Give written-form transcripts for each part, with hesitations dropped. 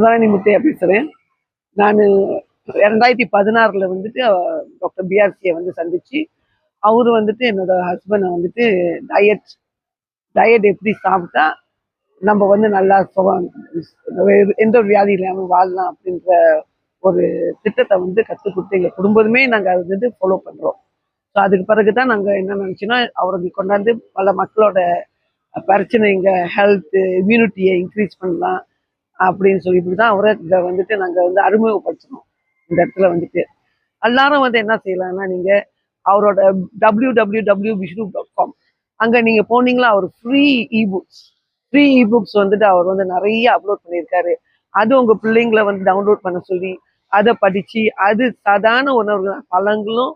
ராணி முத்தையா பேசுறேன். நான் 2016 வந்துட்டு டாக்டர் பிஆர்சியை வந்து சந்திச்சு, அவரு வந்துட்டு என்னோட ஹஸ்பண்டை வந்துட்டு டயட் டயட் எப்படி சாப்பிட்டா நம்ம வந்து நல்லா எந்த ஒரு வியாதி இல்லாமல் வாழலாம் அப்படின்ற ஒரு திட்டத்தை வந்து கற்றுக் கொடுத்து எங்கள் குடும்பமே நாங்கள் அது வந்து ஃபாலோ பண்ணுறோம். ஸோ அதுக்கு பிறகு தான் நாங்கள் என்ன நினச்சோன்னா அவருக்கு கொண்டாந்து பல மக்களோட பிரச்சனைங்க, ஹெல்த்து, இம்யூனிட்டியை இன்க்ரீஸ் பண்ணலாம் அப்படின்னு சொல்லிட்டு தான் அவரை இதை வந்துட்டு நாங்கள் வந்து அறிமுகப்படுத்தணும். இந்த இடத்துல வந்துட்டு எல்லாரும் வந்து என்ன செய்யலாம்னா, நீங்கள் அவரோட www.vishnu.com அங்கே நீங்கள் போனீங்களா, அவர் ஃப்ரீ இபுக்ஸ் வந்துட்டு அவர் வந்து நிறைய அப்லோட் பண்ணியிருக்காரு. அது உங்கள் பிள்ளைங்களை வந்து டவுன்லோட் பண்ண சொல்லி அதை படித்து அது சாதாரண உணவுகள் பழங்களும்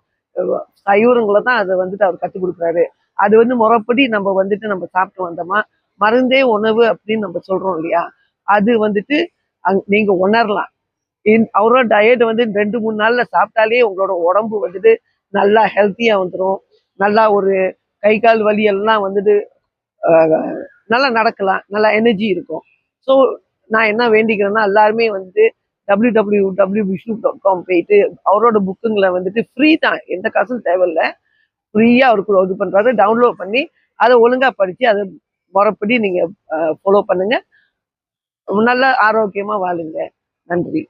சைவங்களும் தான் அதை வந்துட்டு அவர் கற்றுக் கொடுக்குறாரு. அது வந்து முறைப்படி நம்ம வந்துட்டு நம்ம சாப்பிட்டு வந்தோமா, மருந்தே உணவு அப்படின்னு நம்ம சொல்றோம் இல்லையா, அது வந்துட்டு நீங்க உணரலாம். அவரோட டயட் வந்து 2-3 நாள்ல சாப்பிட்டாலே உங்களோட உடம்பு வந்துட்டு நல்லா ஹெல்த்தியா வந்துடும். நல்லா ஒரு கை கால் வலி எல்லாம் வந்துட்டு நல்லா நடக்கலாம், நல்லா எனர்ஜி இருக்கும். ஸோ நான் என்ன வேண்டிக்கிறேன்னா, எல்லாருமே வந்து www.vishnu.com போயிட்டு அவரோட புக்குங்களை வந்துட்டு ஃப்ரீ தான், எந்த காசும் தேவையில்லை, ஃப்ரீயா அவருக்கு இது பண்றாரு. டவுன்லோட் பண்ணி அதை ஒழுங்கா படிச்சு அதை முறைப்படி நீங்க ஃபாலோ பண்ணுங்க. நல்ல ஆரோக்கியமா வாழுங்க. நன்றி.